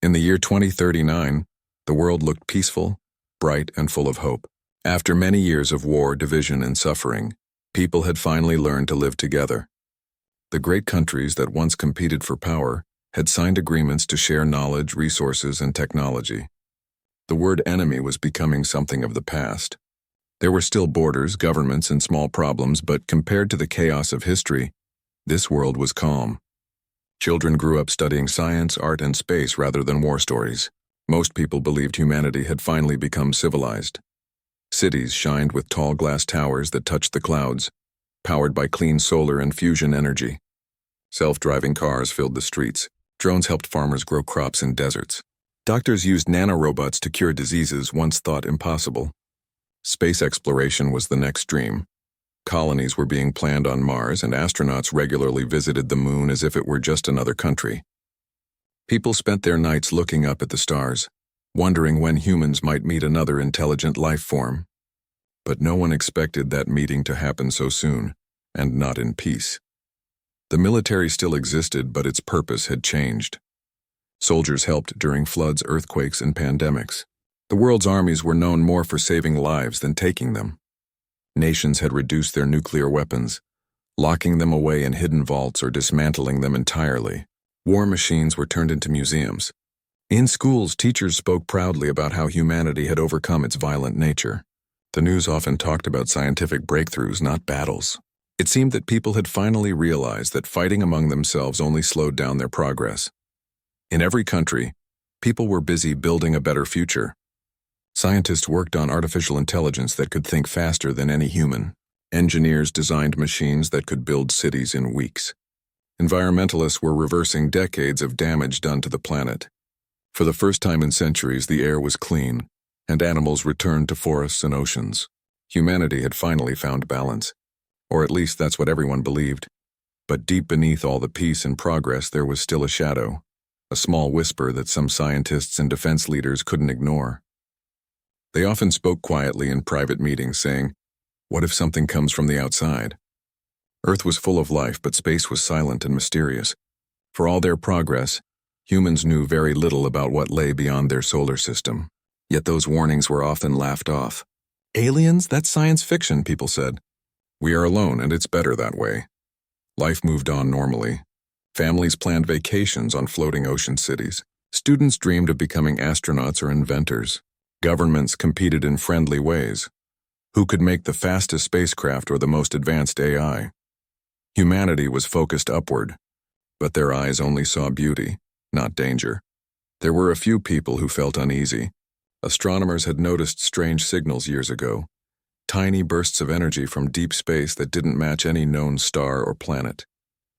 In the year 2039, the world looked peaceful, bright, and full of hope. After many years of war, division, and suffering, people had finally learned to live together. The great countries that once competed for power had signed agreements to share knowledge, resources, and technology. The word enemy was becoming something of the past. There were still borders, governments, and small problems, but compared to the chaos of history, this world was calm. Children grew up studying science, art, and space rather than war stories. Most people believed humanity had finally become civilized. Cities shined with tall glass towers that touched the clouds, powered by clean solar and fusion energy. Self-driving cars filled the streets. Drones helped farmers grow crops in deserts. Doctors used nanorobots to cure diseases once thought impossible. Space exploration was the next dream. Colonies were being planned on Mars, and astronauts regularly visited the moon as if it were just another country. People spent their nights looking up at the stars, wondering when humans might meet another intelligent life form. But no one expected that meeting to happen so soon, and not in peace. The military still existed, but its purpose had changed. Soldiers helped during floods, earthquakes, and pandemics. The world's armies were known more for saving lives than taking them. Nations had reduced their nuclear weapons, locking them away in hidden vaults or dismantling them entirely. War machines were turned into museums. In schools, teachers spoke proudly about how humanity had overcome its violent nature. The news often talked about scientific breakthroughs, not battles. It seemed that people had finally realized that fighting among themselves only slowed down their progress. In every country, people were busy building a better future. Scientists worked on artificial intelligence that could think faster than any human. Engineers designed machines that could build cities in weeks. Environmentalists were reversing decades of damage done to the planet. For the first time in centuries, the air was clean, and animals returned to forests and oceans. Humanity had finally found balance. Or at least that's what everyone believed. But deep beneath all the peace and progress, there was still a shadow, a small whisper that some scientists and defense leaders couldn't ignore. They often spoke quietly in private meetings, saying, "What if something comes from the outside?" Earth was full of life, but space was silent and mysterious. For all their progress, humans knew very little about what lay beyond their solar system. Yet those warnings were often laughed off. "Aliens? That's science fiction," people said. "We are alone, and it's better that way." Life moved on normally. Families planned vacations on floating ocean cities. Students dreamed of becoming astronauts or inventors. Governments competed in friendly ways. Who could make the fastest spacecraft or the most advanced AI? Humanity was focused upward, but their eyes only saw beauty, not danger. There were a few people who felt uneasy. Astronomers had noticed strange signals years ago, tiny bursts of energy from deep space that didn't match any known star or planet.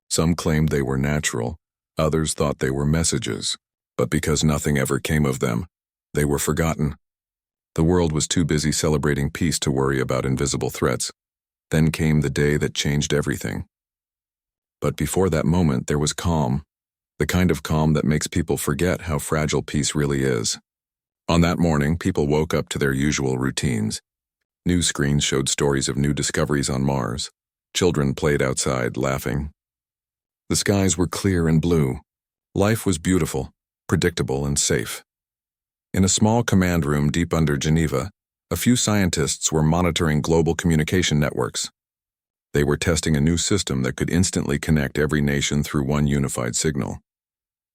Some claimed they were natural, others thought they were messages, but because nothing ever came of them, they were forgotten. The world was too busy celebrating peace to worry about invisible threats. Then came the day that changed everything. But before that moment, there was calm, the kind of calm that makes people forget how fragile peace really is. On that morning, people woke up to their usual routines. News screens showed stories of new discoveries on Mars. Children played outside, laughing. The skies were clear and blue. Life was beautiful, predictable, and safe. In a small command room deep under Geneva, a few scientists were monitoring global communication networks. They were testing a new system that could instantly connect every nation through one unified signal,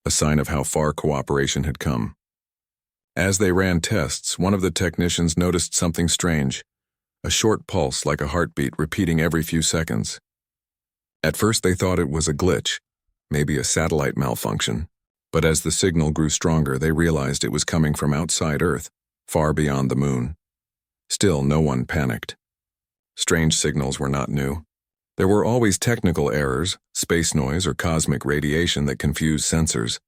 a sign of how far cooperation had come. As they ran tests, one of the technicians noticed something strange, a short pulse like a heartbeat repeating every few seconds. At first they thought it was a glitch, maybe a satellite malfunction. But as the signal grew stronger, they realized it was coming from outside Earth, far beyond the moon. Still, no one panicked. Strange signals were not new. There were always technical errors, space noise, or cosmic radiation that confused sensors.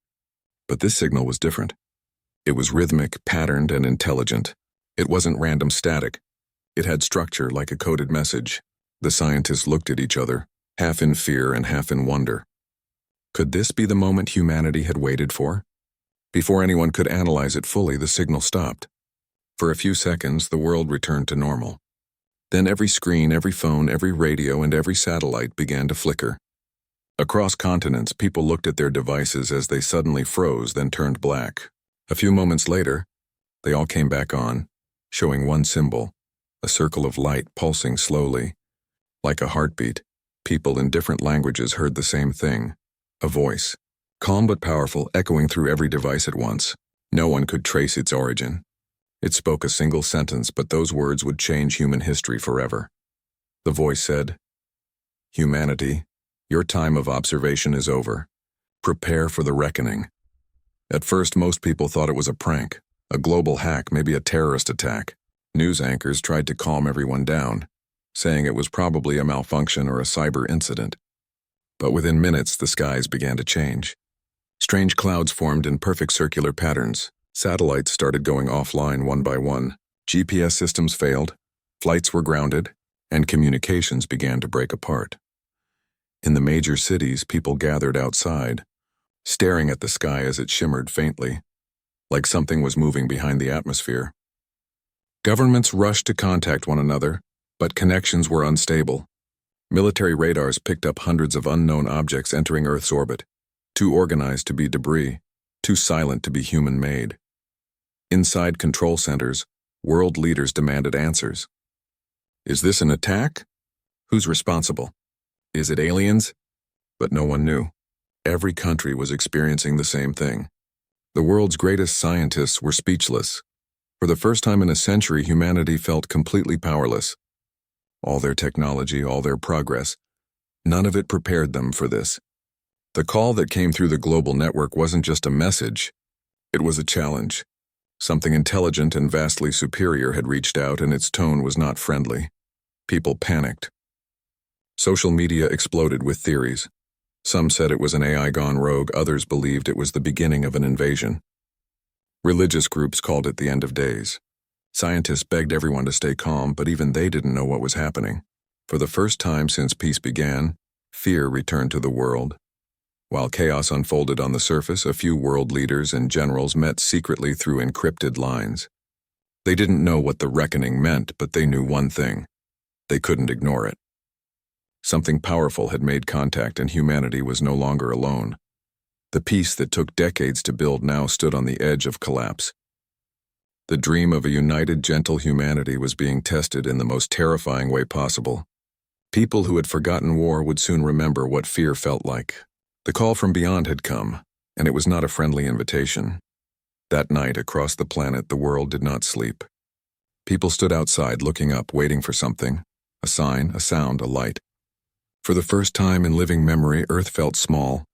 But this signal was different. It was rhythmic, patterned, and intelligent. It wasn't random static. It had structure like a coded message. The scientists looked at each other, half in fear and half in wonder. Could this be the moment humanity had waited for? Before anyone could analyze it fully, the signal stopped. For a few seconds, the world returned to normal. Then every screen, every phone, every radio, and every satellite began to flicker. Across continents, people looked at their devices as they suddenly froze, then turned black. A few moments later, they all came back on, showing one symbol, a circle of light pulsing slowly. Like a heartbeat, people in different languages heard the same thing, a voice, calm but powerful, echoing through every device at once. No one could trace its origin. It spoke a single sentence, but those words would change human history forever. The voice said, "Humanity, your time of observation is over. Prepare for the reckoning." At first, most people thought it was a prank, a global hack, maybe a terrorist attack. News anchors tried to calm everyone down, saying it was probably a malfunction or a cyber incident. But within minutes, the skies began to change. Strange clouds formed in perfect circular patterns. Satellites started going offline one by one. GPS systems failed, flights were grounded, and communications began to break apart. In the major cities, people gathered outside, staring at the sky as it shimmered faintly, like something was moving behind the atmosphere. Governments rushed to contact one another, but connections were unstable. Military radars picked up hundreds of unknown objects entering Earth's orbit, too organized to be debris, too silent to be human-made. Inside control centers, world leaders demanded answers. Is this an attack? Who's responsible? Is it aliens? But no one knew. Every country was experiencing the same thing. The world's greatest scientists were speechless. For the first time in a century, humanity felt completely powerless. All their technology, all their progress, none of it prepared them for this. The call that came through the global network wasn't just a message, it was a challenge. Something intelligent and vastly superior had reached out, and its tone was not friendly. People panicked. Social media exploded with theories. Some said it was an AI gone rogue, others believed it was the beginning of an invasion. Religious groups called it the end of days. Scientists begged everyone to stay calm, but even they didn't know what was happening. For the first time since peace began, fear returned to the world. While chaos unfolded on the surface, a few world leaders and generals met secretly through encrypted lines. They didn't know what the reckoning meant, but they knew one thing. They couldn't ignore it. Something powerful had made contact, and humanity was no longer alone. The peace that took decades to build now stood on the edge of collapse. The dream of a united, gentle humanity was being tested in the most terrifying way possible. People who had forgotten war would soon remember what fear felt like. The call from beyond had come, and it was not a friendly invitation. That night, across the planet, the world did not sleep. People stood outside, looking up, waiting for something, a sign, a sound, a light. For the first time in living memory, Earth felt small,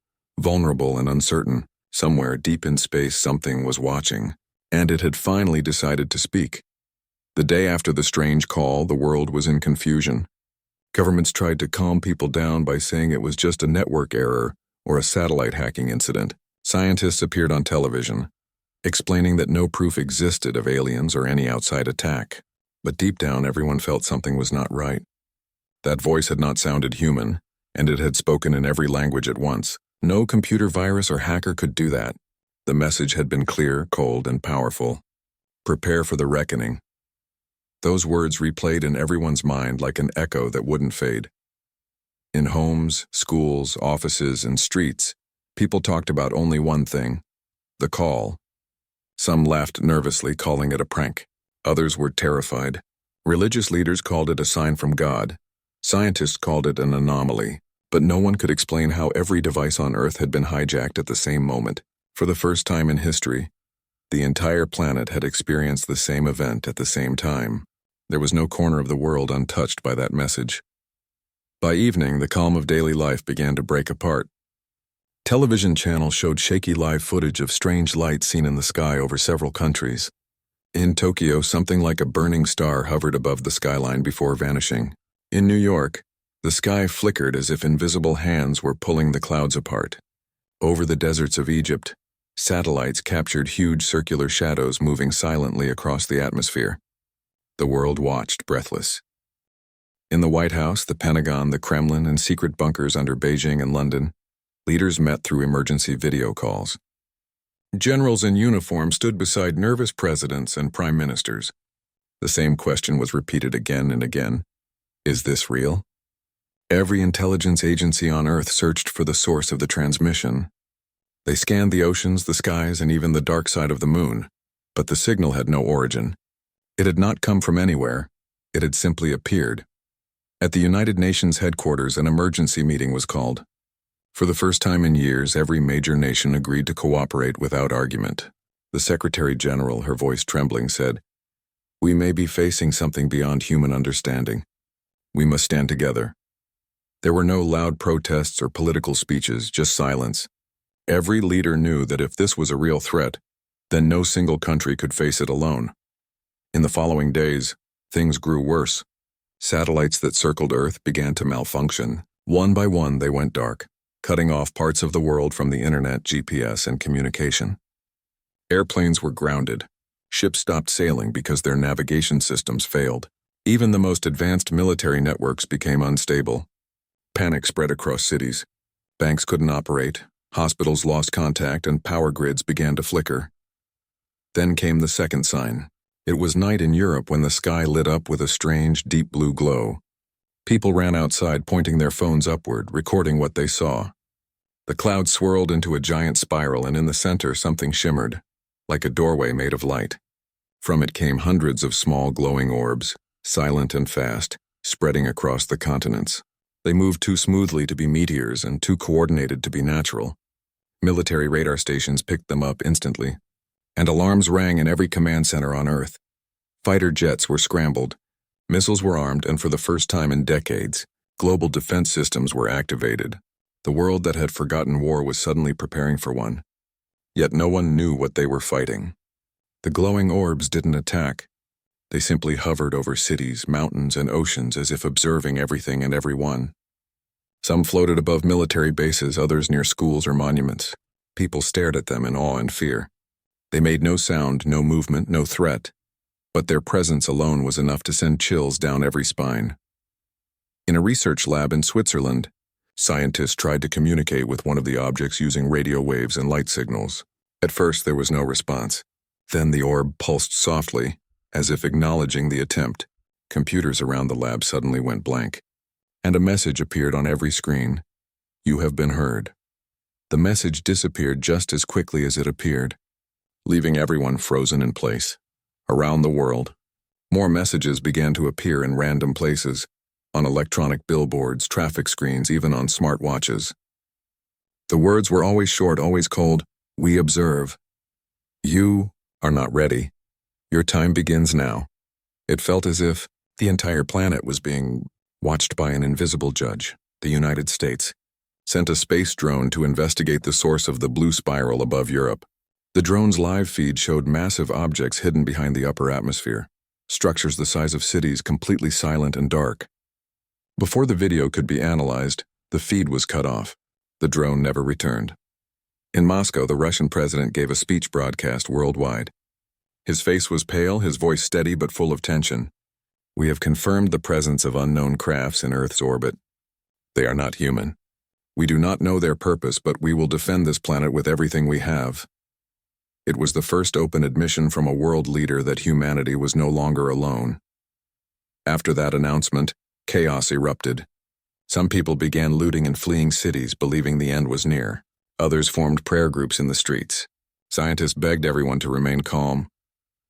vulnerable and uncertain. Somewhere deep in space, something was watching, and it had finally decided to speak. The day after the strange call, the world was in confusion. Governments tried to calm people down by saying it was just a network error or a satellite hacking incident. Scientists appeared on television, explaining that no proof existed of aliens or any outside attack. But deep down, everyone felt something was not right. That voice had not sounded human, and it had spoken in every language at once. No computer virus or hacker could do that. The message had been clear, cold, and powerful. Prepare for the reckoning. Those words replayed in everyone's mind like an echo that wouldn't fade. In homes, schools, offices, and streets, people talked about only one thing: the call. Some laughed nervously, calling it a prank. Others were terrified. Religious leaders called it a sign from God. Scientists called it an anomaly, but no one could explain how every device on Earth had been hijacked at the same moment. For the first time in history, the entire planet had experienced the same event at the same time. There was no corner of the world untouched by that message. By evening, the calm of daily life began to break apart. Television channels showed shaky live footage of strange lights seen in the sky over several countries. In Tokyo, something like a burning star hovered above the skyline before vanishing. In New York, the sky flickered as if invisible hands were pulling the clouds apart. Over the deserts of Egypt, satellites captured huge circular shadows moving silently across the atmosphere. The world watched, breathless. In the White House, the Pentagon, the Kremlin, and secret bunkers under Beijing and London, leaders met through emergency video calls. Generals in uniform stood beside nervous presidents and prime ministers. The same question was repeated again and again. Is this real? Every intelligence agency on Earth searched for the source of the transmission. They scanned the oceans, the skies, and even the dark side of the moon, but the signal had no origin. It had not come from anywhere. It had simply appeared. At the United Nations headquarters, an emergency meeting was called. For the first time in years, every major nation agreed to cooperate without argument. The Secretary General, her voice trembling, said, "We may be facing something beyond human understanding. We must stand together." There were no loud protests or political speeches, just silence. Every leader knew that if this was a real threat, then no single country could face it alone. In the following days, things grew worse. Satellites that circled Earth began to malfunction. One by one, they went dark, cutting off parts of the world from the internet, GPS, and communication. Airplanes were grounded. Ships stopped sailing because their navigation systems failed. Even the most advanced military networks became unstable. Panic spread across cities. Banks couldn't operate, hospitals lost contact, and power grids began to flicker. Then came the second sign. It was night in Europe when the sky lit up with a strange, deep blue glow. People ran outside, pointing their phones upward, recording what they saw. The clouds swirled into a giant spiral, and in the center something shimmered, like a doorway made of light. From it came hundreds of small glowing orbs, silent and fast, spreading across the continents. They moved too smoothly to be meteors and too coordinated to be natural. Military radar stations picked them up instantly, and alarms rang in every command center on Earth. Fighter jets were scrambled, missiles were armed, and for the first time in decades, global defense systems were activated. The world that had forgotten war was suddenly preparing for one. Yet no one knew what they were fighting. The glowing orbs didn't attack. They simply hovered over cities, mountains, and oceans as if observing everything and everyone. Some floated above military bases, others near schools or monuments. People stared at them in awe and fear. They made no sound, no movement, no threat, but their presence alone was enough to send chills down every spine. In a research lab in Switzerland, scientists tried to communicate with one of the objects using radio waves and light signals. At first, there was no response. Then the orb pulsed softly, as if acknowledging the attempt. Computers around the lab suddenly went blank, and a message appeared on every screen. "You have been heard." The message disappeared just as quickly as it appeared, leaving everyone frozen in place. Around the world, more messages began to appear in random places, on electronic billboards, traffic screens, even on smartwatches. The words were always short, always cold. "We observe. You are not ready. Your time begins now." It felt as if the entire planet was being watched by an invisible judge. The United States sent a space drone to investigate the source of the blue spiral above Europe. The drone's live feed showed massive objects hidden behind the upper atmosphere, structures the size of cities completely silent and dark. Before the video could be analyzed, the feed was cut off. The drone never returned. In Moscow, the Russian president gave a speech broadcast worldwide. His face was pale, his voice steady but full of tension. "We have confirmed the presence of unknown crafts in Earth's orbit. They are not human. We do not know their purpose, but we will defend this planet with everything we have." It was the first open admission from a world leader that humanity was no longer alone. After that announcement, chaos erupted. Some people began looting and fleeing cities, believing the end was near. Others formed prayer groups in the streets. Scientists begged everyone to remain calm,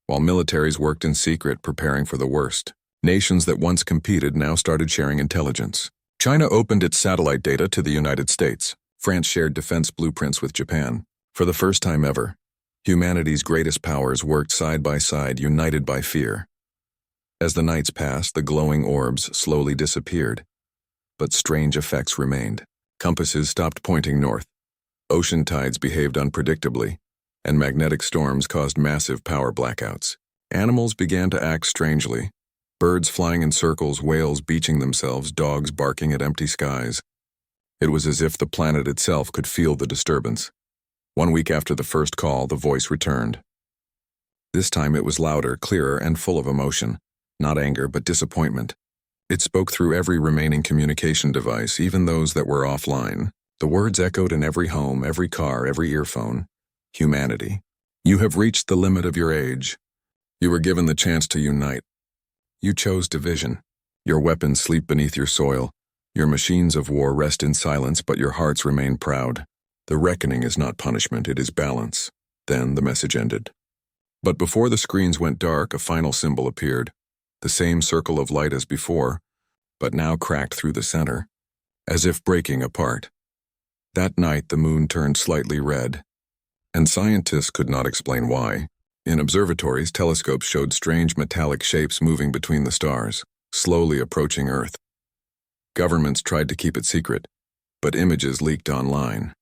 while militaries worked in secret, preparing for the worst. Nations that once competed now started sharing intelligence. China opened its satellite data to the United States. France shared defense blueprints with Japan. For the first time ever, humanity's greatest powers worked side by side, united by fear. As the nights passed, the glowing orbs slowly disappeared, but strange effects remained. Compasses stopped pointing north. Ocean tides behaved unpredictably, and magnetic storms caused massive power blackouts. Animals began to act strangely. Birds flying in circles, whales beaching themselves, dogs barking at empty skies. It was as if the planet itself could feel the disturbance. 1 week after the first call, the voice returned. This time it was louder, clearer, and full of emotion. Not anger, but disappointment. It spoke through every remaining communication device, even those that were offline. The words echoed in every home, every car, every earphone. Humanity, you have reached the limit of your age. You were given the chance to unite. You chose division. Your weapons sleep beneath your soil. Your machines of war rest in silence, but your hearts remain proud. The reckoning is not punishment, it is balance. Then the message ended. But before the screens went dark, a final symbol appeared. The same circle of light as before, but now cracked through the center, as if breaking apart. That night the moon turned slightly red, and scientists could not explain why. In observatories, telescopes showed strange metallic shapes moving between the stars, slowly approaching Earth. Governments tried to keep it secret, but images leaked online.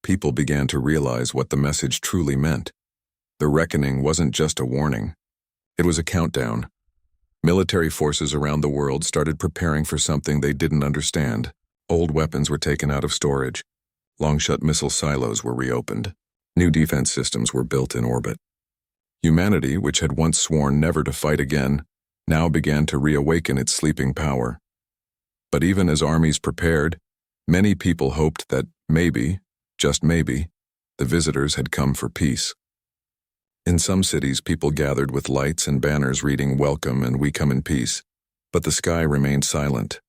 People began to realize what the message truly meant. The reckoning wasn't just a warning. It was a countdown. Military forces around the world started preparing for something they didn't understand. Old weapons were taken out of storage. Long-shot missile silos were reopened. New defense systems were built in orbit. Humanity, which had once sworn never to fight again, now began to reawaken its sleeping power. But even as armies prepared, many people hoped that maybe, just maybe, the visitors had come for peace. In some cities, people gathered with lights and banners reading "Welcome and we come in peace," but the sky remained silent.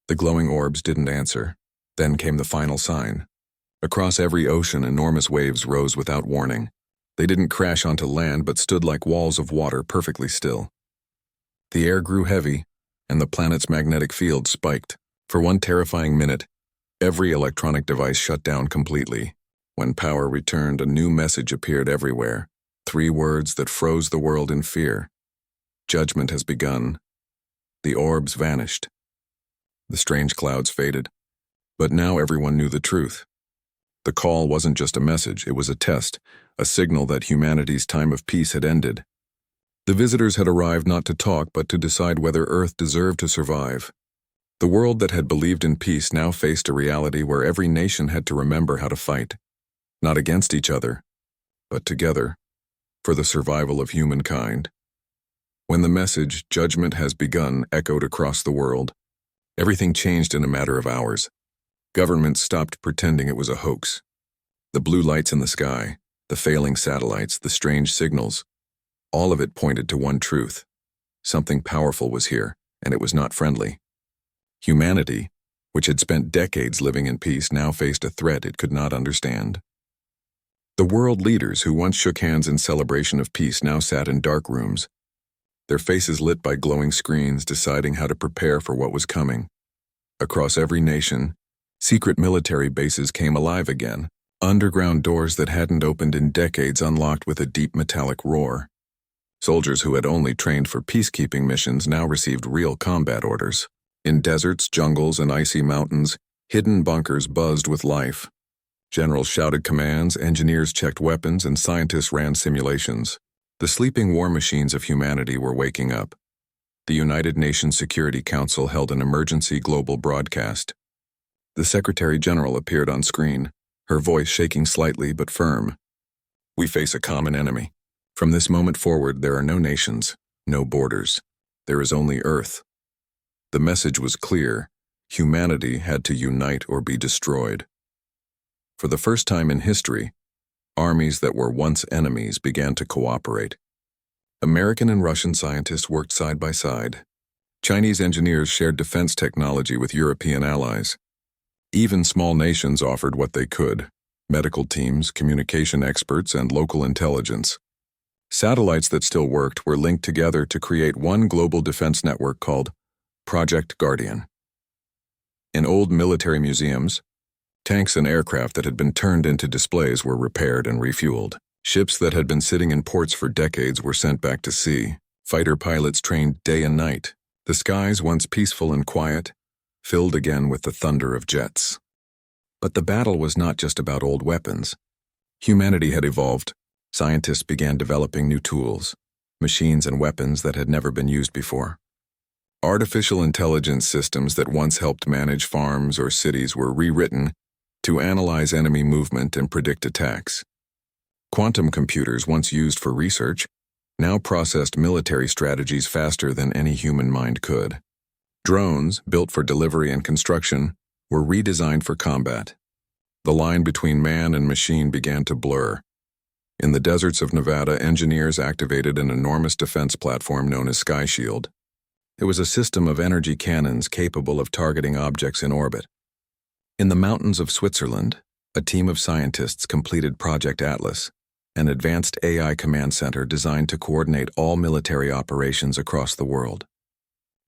The glowing orbs didn't answer. Then came the final sign. Across every ocean, enormous waves rose without warning. They didn't crash onto land, but stood like walls of water, perfectly still. The air grew heavy, and the planet's magnetic field spiked. For one terrifying minute, every electronic device shut down completely. When power returned, a new message appeared everywhere. 3 words that froze the world in fear. Judgment has begun. The orbs vanished. The strange clouds faded. But now everyone knew the truth. The call wasn't just a message, it was a test, a signal that humanity's time of peace had ended. The visitors had arrived not to talk, but to decide whether Earth deserved to survive. The world that had believed in peace now faced a reality where every nation had to remember how to fight. Not against each other, but together, for the survival of humankind. When the message, "Judgment has begun," echoed across the world, everything changed in a matter of hours. Governments stopped pretending it was a hoax. The blue lights in the sky, the failing satellites, the strange signals, all of it pointed to one truth. Something powerful was here, and it was not friendly. Humanity, which had spent decades living in peace, now faced a threat it could not understand. The world leaders who once shook hands in celebration of peace now sat in dark rooms, their faces lit by glowing screens, deciding how to prepare for what was coming. Across every nation, secret military bases came alive again. Underground doors that hadn't opened in decades unlocked with a deep metallic roar. Soldiers who had only trained for peacekeeping missions now received real combat orders. In deserts, jungles, and icy mountains, hidden bunkers buzzed with life. Generals shouted commands, engineers checked weapons, and scientists ran simulations. The sleeping war machines of humanity were waking up. The United Nations Security Council held an emergency global broadcast. The Secretary General appeared on screen, her voice shaking slightly but firm. "We face a common enemy. From this moment forward, there are no nations, no borders. There is only Earth." The message was clear. Humanity had to unite or be destroyed. For the first time in history, armies that were once enemies began to cooperate. American and Russian scientists worked side by side. Chinese engineers shared defense technology with European allies. Even small nations offered what they could: medical teams, communication experts, and local intelligence. Satellites that still worked were linked together to create one global defense network called Project Guardian. In old military museums, tanks and aircraft that had been turned into displays were repaired and refueled. Ships that had been sitting in ports for decades were sent back to sea. Fighter pilots trained day and night. The skies, once peaceful and quiet, filled again with the thunder of jets. But the battle was not just about old weapons. Humanity had evolved. Scientists began developing new tools, machines and weapons that had never been used before. Artificial intelligence systems that once helped manage farms or cities were rewritten to analyze enemy movement and predict attacks. Quantum computers, once used for research, now processed military strategies faster than any human mind could. Drones, built for delivery and construction, were redesigned for combat. The line between man and machine began to blur. In the deserts of Nevada, engineers activated an enormous defense platform known as Sky Shield. It was a system of energy cannons capable of targeting objects in orbit. In the mountains of Switzerland, a team of scientists completed Project Atlas, an advanced AI command center designed to coordinate all military operations across the world.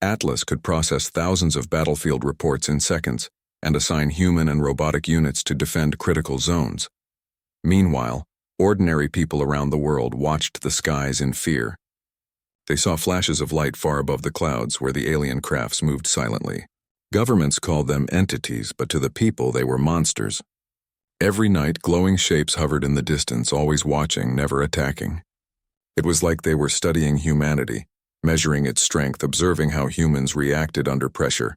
Atlas could process thousands of battlefield reports in seconds and assign human and robotic units to defend critical zones. Meanwhile, ordinary people around the world watched the skies in fear. They saw flashes of light far above the clouds where the alien crafts moved silently. Governments called them entities, but to the people they were monsters. Every night, glowing shapes hovered in the distance, always watching, never attacking. It was like they were studying humanity, measuring its strength, observing how humans reacted under pressure.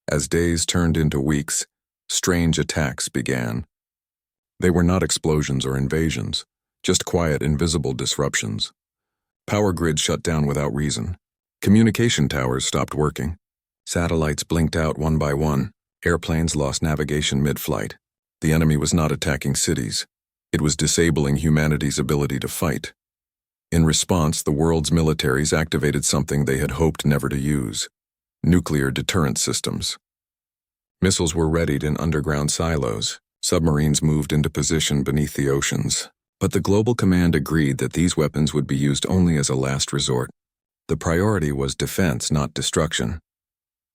As days turned into weeks, strange attacks began. They were not explosions or invasions, just quiet, invisible disruptions. Power grids shut down without reason. Communication towers stopped working. Satellites blinked out one by one. Airplanes lost navigation mid-flight. The enemy was not attacking cities. It was disabling humanity's ability to fight. In response, the world's militaries activated something they had hoped never to use: nuclear deterrent systems. Missiles were readied in underground silos. Submarines moved into position beneath the oceans. But the Global Command agreed that these weapons would be used only as a last resort. The priority was defense, not destruction.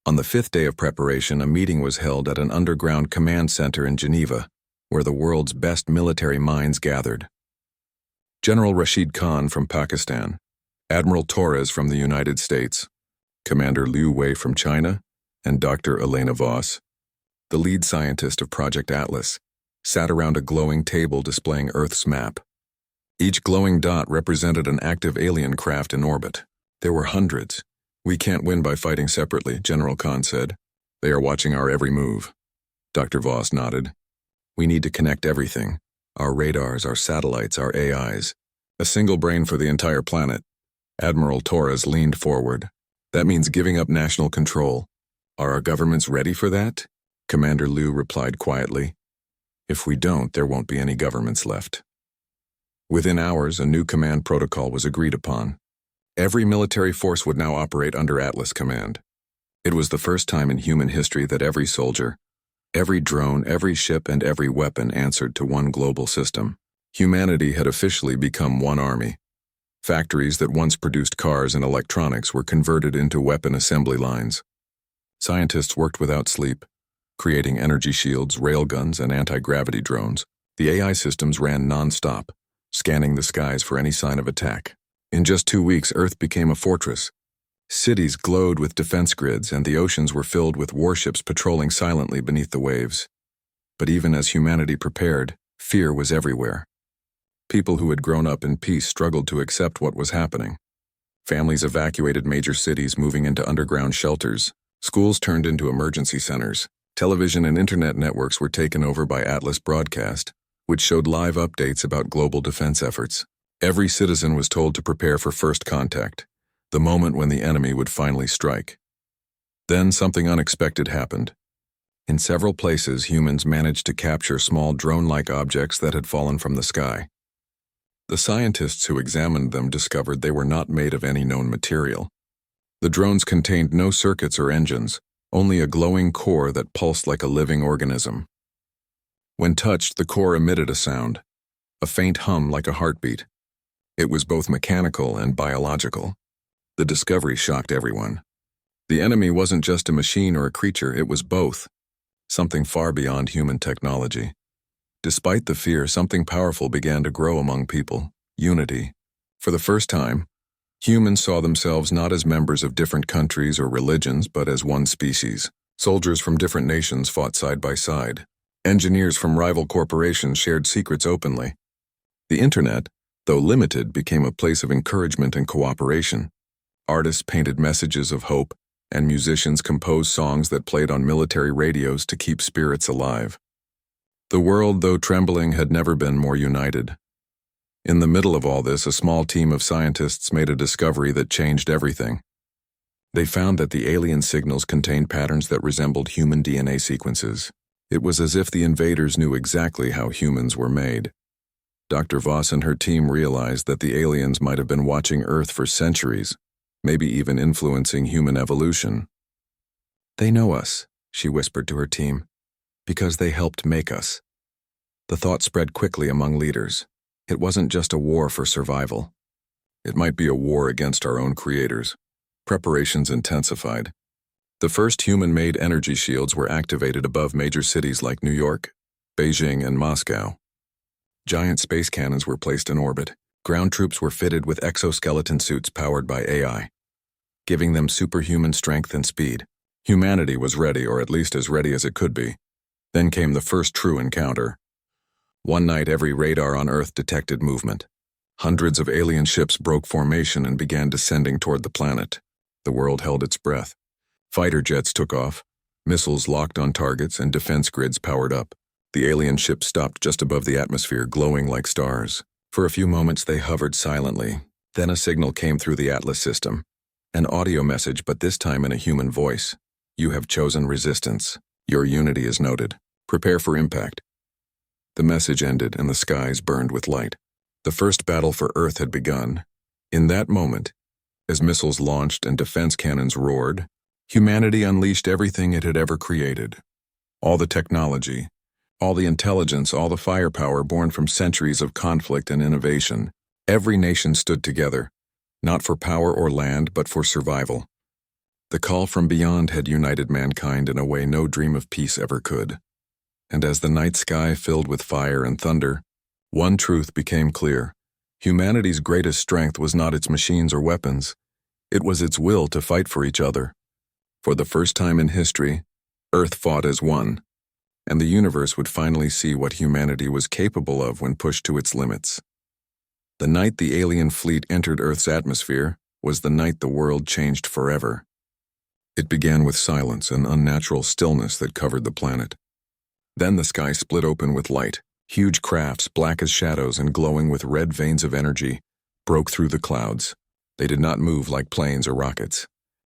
On the 5th day of preparation, a meeting was held at an underground command center in Geneva, where the world's best military minds gathered. General Rashid Khan from Pakistan, Admiral Torres from the United States, Commander Liu Wei from China, and Dr. Elena Voss, the lead scientist of Project Atlas, sat around a glowing table displaying Earth's map. Each glowing dot represented an active alien craft in orbit. There were hundreds. "We can't win by fighting separately," General Khan said. "They are watching our every move." Dr. Voss nodded. "We need to connect everything. Our radars, our satellites, our AIs. A single brain for the entire planet." Admiral Torres leaned forward. "That means giving up national control. Are our governments ready for that?" Commander Liu replied quietly. "If we don't, there won't be any governments left." Within hours, a new command protocol was agreed upon. Every military force would now operate under Atlas command. It was the first time in human history that every soldier, every drone, every ship, and every weapon answered to one global system. Humanity had officially become one army. Factories that once produced cars and electronics were converted into weapon assembly lines. Scientists worked without sleep, creating energy shields, railguns, and anti-gravity drones. The AI systems ran non-stop, scanning the skies for any sign of attack. In just 2 weeks, Earth became a fortress. Cities glowed with defense grids, and the oceans were filled with warships patrolling silently beneath the waves. But even as humanity prepared, fear was everywhere. People who had grown up in peace struggled to accept what was happening. Families evacuated major cities, moving into underground shelters. Schools turned into emergency centers. Television and internet networks were taken over by Atlas Broadcast, which showed live updates about global defense efforts. Every citizen was told to prepare for first contact, the moment when the enemy would finally strike. Then something unexpected happened. In several places, humans managed to capture small drone-like objects that had fallen from the sky. The scientists who examined them discovered they were not made of any known material. The drones contained no circuits or engines, only a glowing core that pulsed like a living organism. When touched, the core emitted a sound, a faint hum like a heartbeat. It was both mechanical and biological. The discovery shocked everyone. The enemy wasn't just a machine or a creature, it was both, something far beyond human technology. Despite the fear, something powerful began to grow among people: unity. For the first time, humans saw themselves not as members of different countries or religions, but as one species. Soldiers from different nations fought side by side. Engineers from rival corporations shared secrets openly. The internet, though limited, became a place of encouragement and cooperation. Artists painted messages of hope, and musicians composed songs that played on military radios to keep spirits alive. The world, though trembling, had never been more united. In the middle of all this, a small team of scientists made a discovery that changed everything. They found that the alien signals contained patterns that resembled human DNA sequences. It was as if the invaders knew exactly how humans were made. Dr. Voss and her team realized that the aliens might have been watching Earth for centuries, maybe even influencing human evolution. "They know us," she whispered to her team, "because they helped make us." The thought spread quickly among leaders. It wasn't just a war for survival. It might be a war against our own creators. Preparations intensified. The first human-made energy shields were activated above major cities like New York, Beijing, and Moscow. Giant space cannons were placed in orbit. Ground troops were fitted with exoskeleton suits powered by AI, giving them superhuman strength and speed. Humanity was ready, or at least as ready as it could be. Then came the first true encounter. One night, every radar on Earth detected movement. Hundreds of alien ships broke formation and began descending toward the planet. The world held its breath. Fighter jets took off, missiles locked on targets, and defense grids powered up. The alien ships stopped just above the atmosphere, glowing like stars. For a few moments, they hovered silently. Then a signal came through the Atlas system. An audio message, but this time in a human voice. You have chosen resistance. Your unity is noted. Prepare for impact. The message ended and the skies burned with light. The first battle for Earth had begun. In that moment, as missiles launched and defense cannons roared, humanity unleashed everything it had ever created. All the technology, all the intelligence, all the firepower born from centuries of conflict and innovation. Every nation stood together, not for power or land, but for survival. The call from beyond had united mankind in a way no dream of peace ever could. And as the night sky filled with fire and thunder, one truth became clear. Humanity's greatest strength was not its machines or weapons. It was its will to fight for each other. For the first time in history, Earth fought as one, and the universe would finally see what humanity was capable of when pushed to its limits. The night the alien fleet entered Earth's atmosphere was the night the world changed forever. It began with silence and unnatural stillness that covered the planet. Then the sky split open with light. Huge crafts, black as shadows and glowing with red veins of energy, broke through the clouds. They did not move like planes or rockets.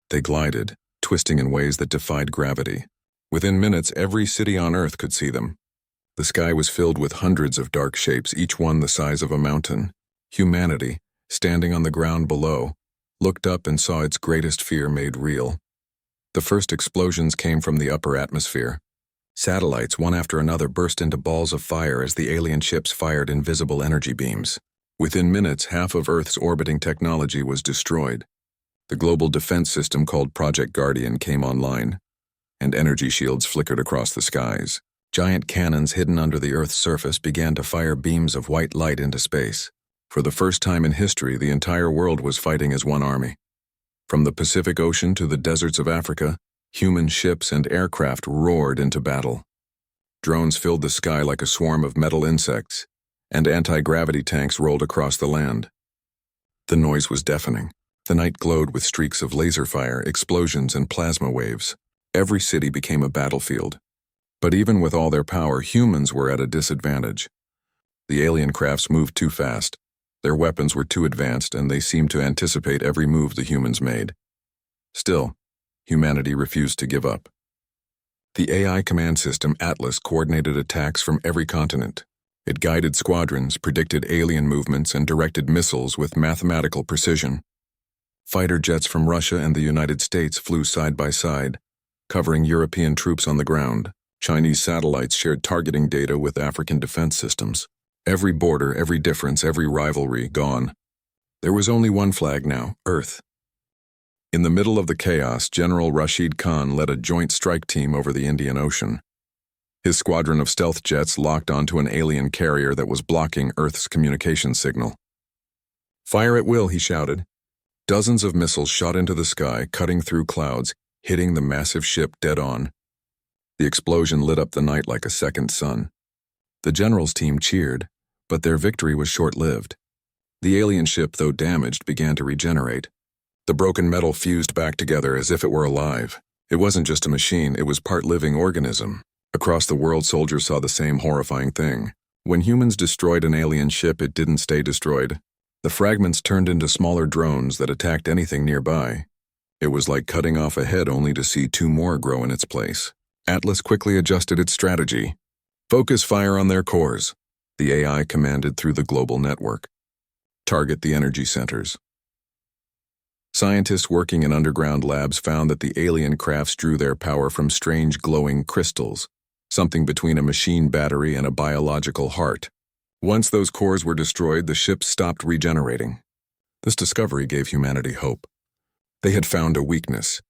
They glided, twisting in ways that defied gravity. Within minutes, every city on Earth could see them. The sky was filled with hundreds of dark shapes, each one the size of a mountain. Humanity, standing on the ground below, looked up and saw its greatest fear made real. The first explosions came from the upper atmosphere. Satellites, one after another, burst into balls of fire as the alien ships fired invisible energy beams. Within minutes, half of Earth's orbiting technology was destroyed. The global defense system called Project Guardian came online, and energy shields flickered across the skies. Giant cannons hidden under the Earth's surface began to fire beams of white light into space. For the first time in history, the entire world was fighting as one army. From the Pacific Ocean to the deserts of Africa, human ships and aircraft roared into battle. Drones filled the sky like a swarm of metal insects, and anti-gravity tanks rolled across the land. The noise was deafening. The night glowed with streaks of laser fire, explosions, and plasma waves. Every city became a battlefield. But even with all their power, humans were at a disadvantage. The alien crafts moved too fast. Their weapons were too advanced, and they seemed to anticipate every move the humans made. Still, humanity refused to give up. The AI command system Atlas coordinated attacks from every continent. It guided squadrons, predicted alien movements, and directed missiles with mathematical precision. Fighter jets from Russia and the United States flew side by side, covering European troops on the ground. Chinese satellites shared targeting data with African defense systems. Every border, every difference, every rivalry gone. There was only one flag now, Earth. In the middle of the chaos, General Rashid Khan led a joint strike team over the Indian Ocean. His squadron of stealth jets locked onto an alien carrier that was blocking Earth's communication signal. "Fire at will," he shouted. Dozens of missiles shot into the sky, cutting through clouds, hitting the massive ship dead on. The explosion lit up the night like a second sun. The general's team cheered, but their victory was short-lived. The alien ship, though damaged, began to regenerate. The broken metal fused back together as if it were alive. It wasn't just a machine, it was part living organism. Across the world, soldiers saw the same horrifying thing. When humans destroyed an alien ship, it didn't stay destroyed. The fragments turned into smaller drones that attacked anything nearby. It was like cutting off a head only to see two more grow in its place. Atlas quickly adjusted its strategy. "Focus fire on their cores," the AI commanded through the global network. "Target the energy centers." Scientists working in underground labs found that the alien crafts drew their power from strange glowing crystals, something between a machine battery and a biological heart. Once those cores were destroyed, the ships stopped regenerating. This discovery gave humanity hope. They had found a weakness.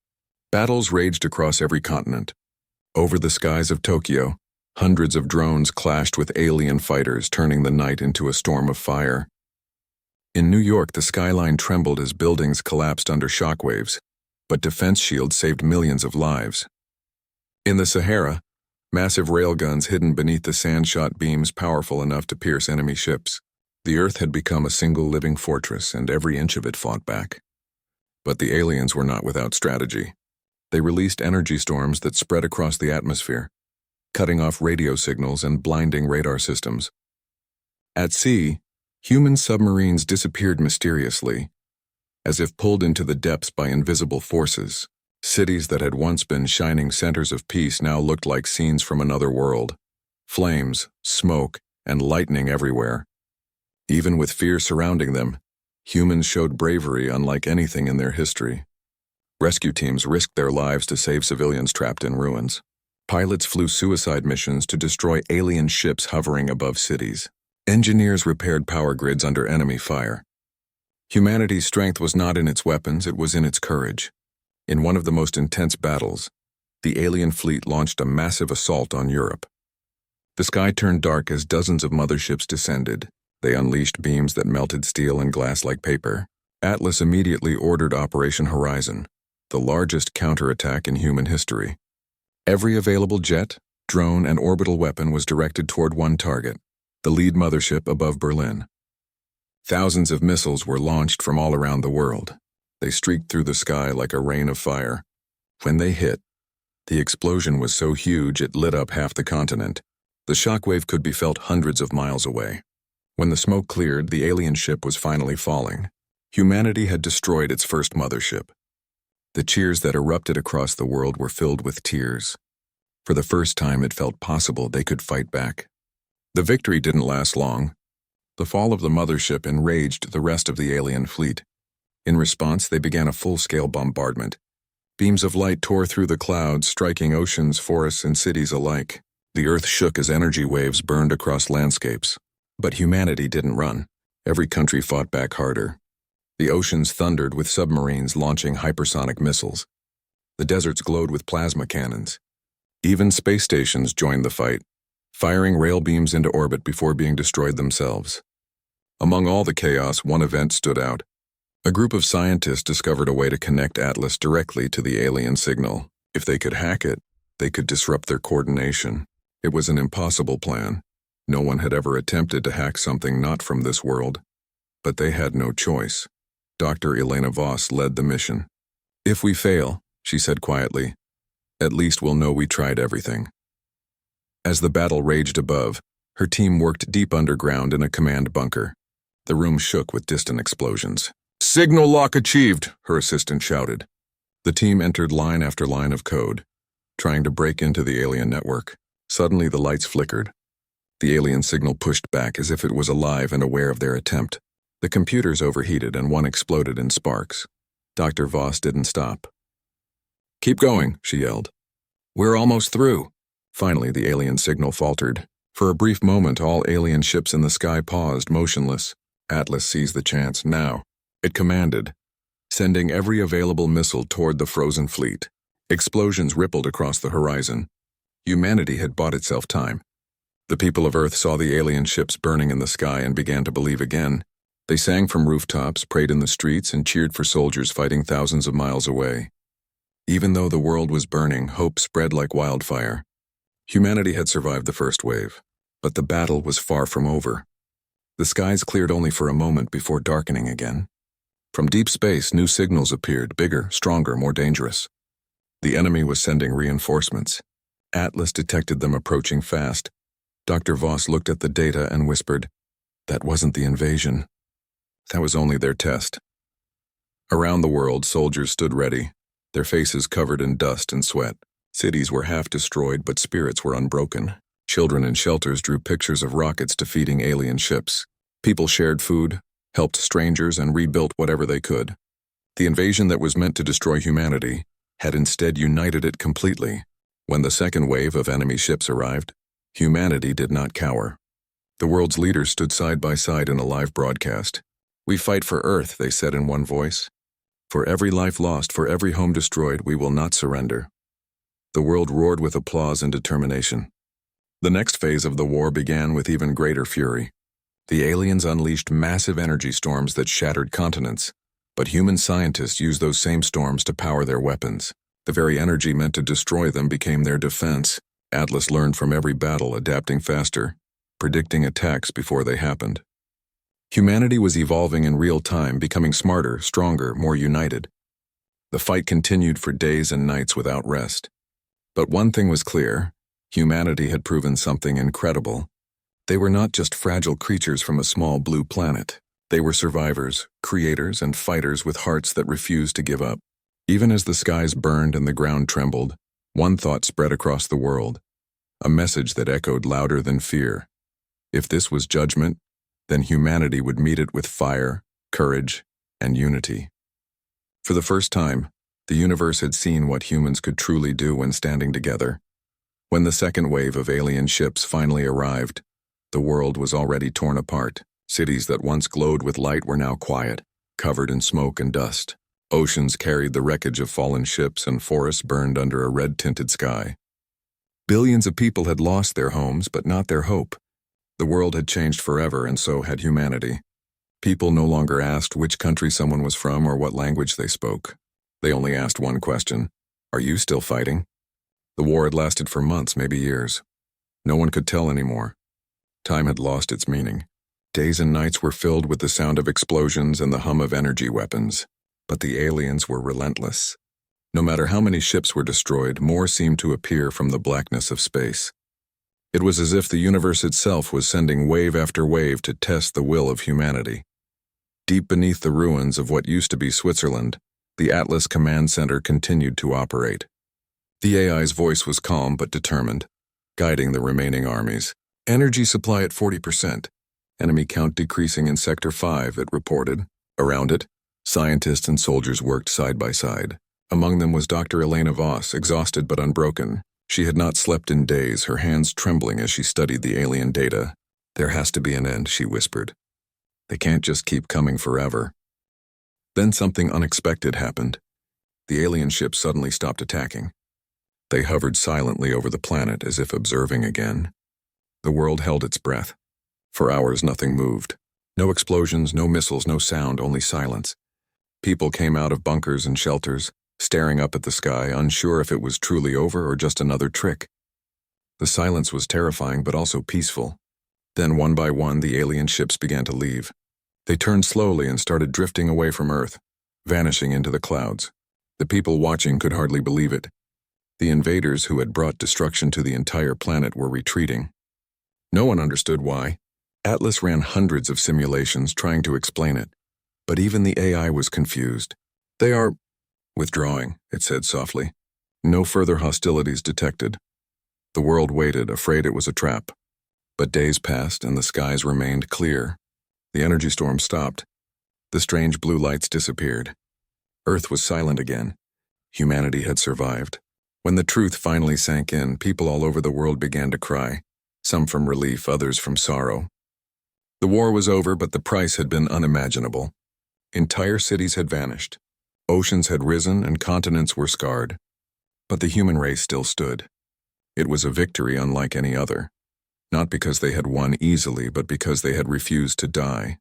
Battles raged across every continent. Over the skies of Tokyo, hundreds of drones clashed with alien fighters, turning the night into a storm of fire. In New York, the skyline trembled as buildings collapsed under shockwaves, but defense shields saved millions of lives. In the Sahara, massive railguns hidden beneath the sand shot beams powerful enough to pierce enemy ships. The Earth had become a single living fortress, and every inch of it fought back. But the aliens were not without strategy. They released energy storms that spread across the atmosphere, cutting off radio signals and blinding radar systems. At sea, human submarines disappeared mysteriously, as if pulled into the depths by invisible forces. Cities that had once been shining centers of peace now looked like scenes from another world. Flames, smoke, and lightning everywhere. Even with fear surrounding them, humans showed bravery unlike anything in their history. Rescue teams risked their lives to save civilians trapped in ruins. Pilots flew suicide missions to destroy alien ships hovering above cities. Engineers repaired power grids under enemy fire. Humanity's strength was not in its weapons, it was in its courage. In one of the most intense battles, the alien fleet launched a massive assault on Europe. The sky turned dark as dozens of motherships descended. They unleashed beams that melted steel and glass like paper. Atlas immediately ordered Operation Horizon, the largest counterattack in human history. Every available jet, drone, and orbital weapon was directed toward one target, the lead mothership above Berlin. Thousands of missiles were launched from all around the world. They streaked through the sky like a rain of fire. When they hit, the explosion was so huge it lit up half the continent. The shockwave could be felt hundreds of miles away. When the smoke cleared, the alien ship was finally falling. Humanity had destroyed its first mothership. The cheers that erupted across the world were filled with tears. For the first time, it felt possible they could fight back. The victory didn't last long. The fall of the mothership enraged the rest of the alien fleet. In response, they began a full-scale bombardment. Beams of light tore through the clouds, striking oceans, forests, and cities alike. The earth shook as energy waves burned across landscapes. But humanity didn't run. Every country fought back harder. The oceans thundered with submarines launching hypersonic missiles. The deserts glowed with plasma cannons. Even space stations joined the fight, firing rail beams into orbit before being destroyed themselves. Among all the chaos, one event stood out. A group of scientists discovered a way to connect Atlas directly to the alien signal. If they could hack it, they could disrupt their coordination. It was an impossible plan. No one had ever attempted to hack something not from this world. But they had no choice. Dr. Elena Voss led the mission. "If we fail," she said quietly, "at least we'll know we tried everything." As the battle raged above, her team worked deep underground in a command bunker. The room shook with distant explosions. "Signal lock achieved," her assistant shouted. The team entered line after line of code, trying to break into the alien network. Suddenly the lights flickered. The alien signal pushed back as if it was alive and aware of their attempt. The computers overheated and one exploded in sparks. Dr. Voss didn't stop. "Keep going," she yelled. "We're almost through." Finally, the alien signal faltered. For a brief moment, all alien ships in the sky paused, motionless. Atlas seized the chance. Now, it commanded, sending every available missile toward the frozen fleet. Explosions rippled across the horizon. Humanity had bought itself time. The people of Earth saw the alien ships burning in the sky and began to believe again. They sang from rooftops, prayed in the streets, and cheered for soldiers fighting thousands of miles away. Even though the world was burning, hope spread like wildfire. Humanity had survived the first wave, but the battle was far from over. The skies cleared only for a moment before darkening again. From deep space, new signals appeared, bigger, stronger, more dangerous. The enemy was sending reinforcements. Atlas detected them approaching fast. Dr. Voss looked at the data and whispered, "That wasn't the invasion. That was only their test." Around the world, soldiers stood ready, their faces covered in dust and sweat. Cities were half destroyed, but spirits were unbroken. Children in shelters drew pictures of rockets defeating alien ships. People shared food, helped strangers, and rebuilt whatever they could. The invasion that was meant to destroy humanity had instead united it completely. When the second wave of enemy ships arrived, humanity did not cower. The world's leaders stood side by side in a live broadcast. "We fight for Earth," they said in one voice. "For every life lost, for every home destroyed, we will not surrender." The world roared with applause and determination. The next phase of the war began with even greater fury. The aliens unleashed massive energy storms that shattered continents, but human scientists used those same storms to power their weapons. The very energy meant to destroy them became their defense. Atlas learned from every battle, adapting faster, predicting attacks before they happened. Humanity was evolving in real time, becoming smarter, stronger, more united. The fight continued for days and nights without rest. But one thing was clear: humanity had proven something incredible. They were not just fragile creatures from a small blue planet. They were survivors, creators, and fighters with hearts that refused to give up. Even as the skies burned and the ground trembled, one thought spread across the world, a message that echoed louder than fear. If this was judgment, then humanity would meet it with fire, courage, and unity. For the first time, the universe had seen what humans could truly do when standing together. When the second wave of alien ships finally arrived, the world was already torn apart. Cities that once glowed with light were now quiet, covered in smoke and dust. Oceans carried the wreckage of fallen ships, and forests burned under a red-tinted sky. Billions of people had lost their homes, but not their hope. The world had changed forever, and so had humanity. People no longer asked which country someone was from or what language they spoke. They only asked one question: "Are you still fighting?" The war had lasted for months, maybe years. No one could tell anymore. Time had lost its meaning. Days and nights were filled with the sound of explosions and the hum of energy weapons. But the aliens were relentless. No matter how many ships were destroyed, more seemed to appear from the blackness of space. It was as if the universe itself was sending wave after wave to test the will of humanity. Deep beneath the ruins of what used to be Switzerland, the Atlas Command Center continued to operate. The AI's voice was calm but determined, guiding the remaining armies. "Energy supply at 40%. Enemy count decreasing in Sector 5, it reported. Around it, scientists and soldiers worked side by side. Among them was Dr. Elena Voss, exhausted but unbroken. She had not slept in days, her hands trembling as she studied the alien data. "There has to be an end," she whispered. "They can't just keep coming forever." Then something unexpected happened. The alien ships suddenly stopped attacking. They hovered silently over the planet as if observing again. The world held its breath. For hours nothing moved. No explosions, no missiles, no sound, only silence. People came out of bunkers and shelters, staring up at the sky, unsure if it was truly over or just another trick. The silence was terrifying but also peaceful. Then one by one the alien ships began to leave. They turned slowly and started drifting away from Earth, vanishing into the clouds. The people watching could hardly believe it. The invaders who had brought destruction to the entire planet were retreating. No one understood why. Atlas ran hundreds of simulations trying to explain it, but even the AI was confused. "They are withdrawing," it said softly. No further hostilities detected. The world waited, afraid it was a trap. But days passed and the skies remained clear. The energy storm stopped. The strange blue lights disappeared. Earth was silent again. Humanity had survived. When the truth finally sank in, people all over the world began to cry, some from relief, others from sorrow. The war was over, but the price had been unimaginable. Entire cities had vanished. Oceans had risen and continents were scarred. But the human race still stood. It was a victory unlike any other. Not because they had won easily, but because they had refused to die.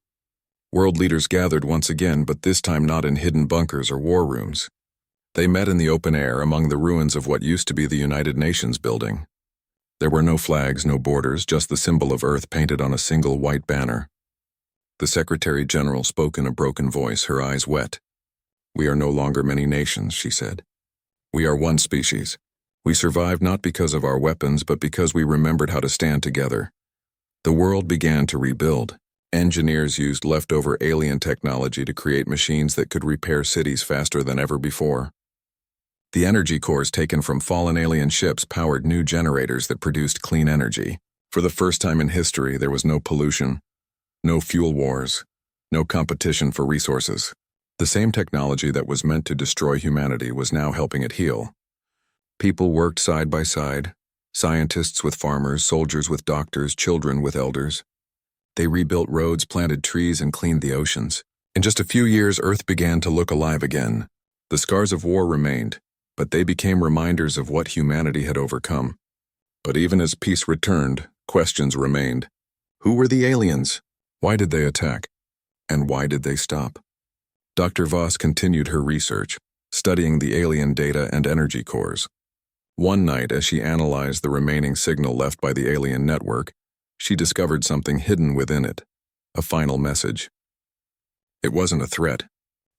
World leaders gathered once again, but this time not in hidden bunkers or war rooms. They met in the open air among the ruins of what used to be the United Nations building. There were no flags, no borders, just the symbol of Earth painted on a single white banner. The Secretary General spoke in a broken voice, her eyes wet. "We are no longer many nations," she said. "We are one species. We survived not because of our weapons, but because we remembered how to stand together." The world began to rebuild. Engineers used leftover alien technology to create machines that could repair cities faster than ever before. The energy cores taken from fallen alien ships powered new generators that produced clean energy. For the first time in history, there was no pollution, no fuel wars, no competition for resources. The same technology that was meant to destroy humanity was now helping it heal. People worked side by side, scientists with farmers, soldiers with doctors, children with elders. They rebuilt roads, planted trees, and cleaned the oceans. In just a few years, Earth began to look alive again. The scars of war remained, but they became reminders of what humanity had overcome. But even as peace returned, questions remained. Who were the aliens? Why did they attack? And why did they stop? Dr. Voss continued her research, studying the alien data and energy cores. One night, as she analyzed the remaining signal left by the alien network, she discovered something hidden within it, a final message. It wasn't a threat.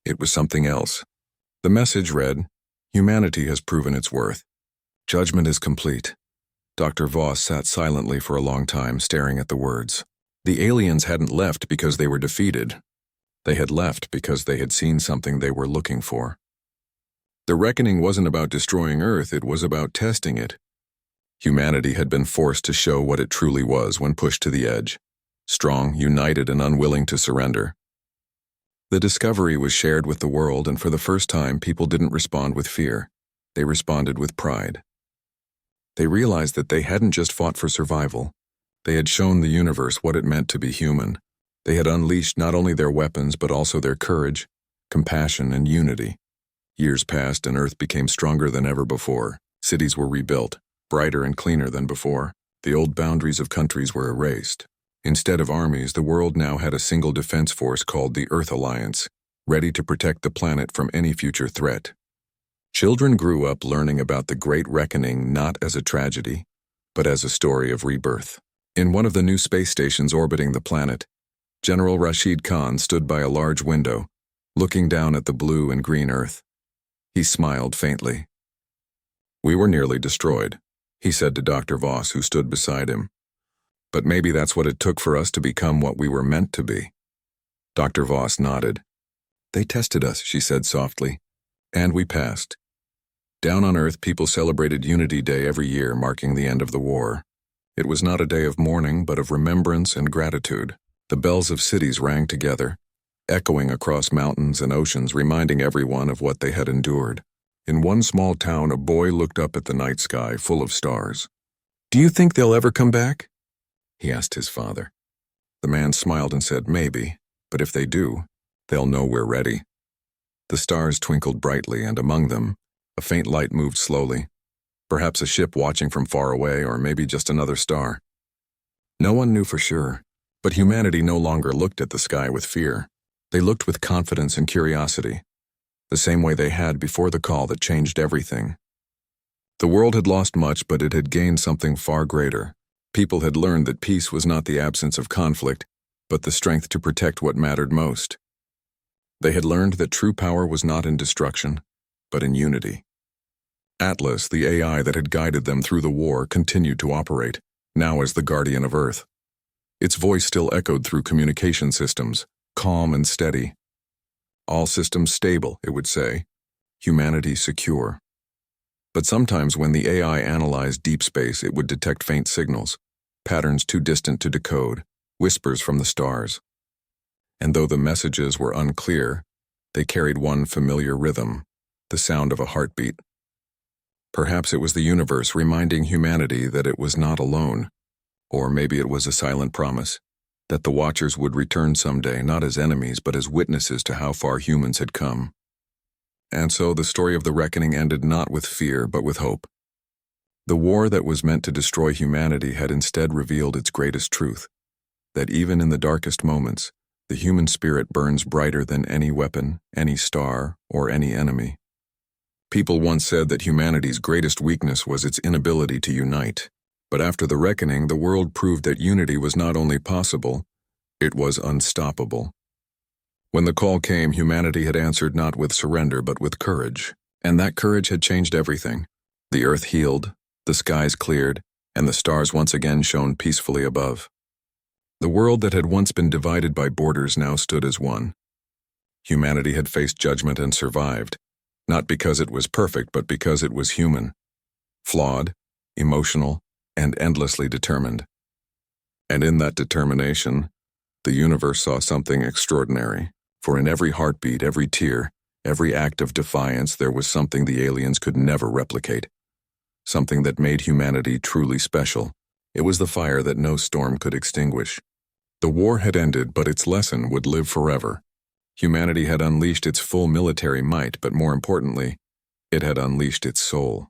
It was something else. The message read, "Humanity has proven its worth. Judgment is complete." Dr. Voss sat silently for a long time, staring at the words. The aliens hadn't left because they were defeated. They had left because they had seen something they were looking for. The reckoning wasn't about destroying Earth, it was about testing it. Humanity had been forced to show what it truly was when pushed to the edge. Strong, united, and unwilling to surrender. The discovery was shared with the world, and for the first time, people didn't respond with fear. They responded with pride. They realized that they hadn't just fought for survival. They had shown the universe what it meant to be human. They had unleashed not only their weapons, but also their courage, compassion, and unity. Years passed, and Earth became stronger than ever before. Cities were rebuilt, brighter and cleaner than before. The old boundaries of countries were erased. Instead of armies, the world now had a single defense force called the Earth Alliance, ready to protect the planet from any future threat. Children grew up learning about the Great Reckoning not as a tragedy, but as a story of rebirth. In one of the new space stations orbiting the planet, General Rashid Khan stood by a large window, looking down at the blue and green Earth. He smiled faintly. "We were nearly destroyed," he said to Dr. Voss, who stood beside him. "But maybe that's what it took for us to become what we were meant to be." Dr. Voss nodded. "They tested us," she said softly, "and we passed." Down on Earth, people celebrated Unity Day every year, marking the end of the war. It was not a day of mourning, but of remembrance and gratitude. The bells of cities rang together, echoing across mountains and oceans, reminding everyone of what they had endured. In one small town, a boy looked up at the night sky full of stars. "Do you think they'll ever come back?" he asked his father. The man smiled and said, "Maybe, but if they do, they'll know we're ready." The stars twinkled brightly, and among them, a faint light moved slowly. Perhaps a ship watching from far away, or maybe just another star. No one knew for sure, but humanity no longer looked at the sky with fear. They looked with confidence and curiosity, the same way they had before the call that changed everything. The world had lost much, but it had gained something far greater. People had learned that peace was not the absence of conflict, but the strength to protect what mattered most. They had learned that true power was not in destruction, but in unity. Atlas, the AI that had guided them through the war, continued to operate, now as the guardian of Earth. Its voice still echoed through communication systems, calm and steady. All systems stable, it would say. Humanity secure. But sometimes when the AI analyzed deep space, it would detect faint signals, patterns too distant to decode, whispers from the stars. And though the messages were unclear, they carried one familiar rhythm, the sound of a heartbeat. Perhaps it was the universe reminding humanity that it was not alone. Or maybe it was a silent promise, that the Watchers would return someday, not as enemies, but as witnesses to how far humans had come. And so the story of the reckoning ended not with fear, but with hope. The war that was meant to destroy humanity had instead revealed its greatest truth, that even in the darkest moments, the human spirit burns brighter than any weapon, any star, or any enemy. People once said that humanity's greatest weakness was its inability to unite. But after the reckoning, the world proved that unity was not only possible, it was unstoppable. When the call came, humanity had answered not with surrender, but with courage. And that courage had changed everything. The earth healed, the skies cleared, and the stars once again shone peacefully above. The world that had once been divided by borders now stood as one. Humanity had faced judgment and survived, not because it was perfect, but because it was human, flawed, emotional, and endlessly determined. And in that determination, the universe saw something extraordinary, for in every heartbeat, every tear, every act of defiance, there was something the aliens could never replicate. something that made humanity truly special. It was the fire that no storm could extinguish. The war had ended, but its lesson would live forever. Humanity had unleashed its full military might, but more importantly, it had unleashed its soul.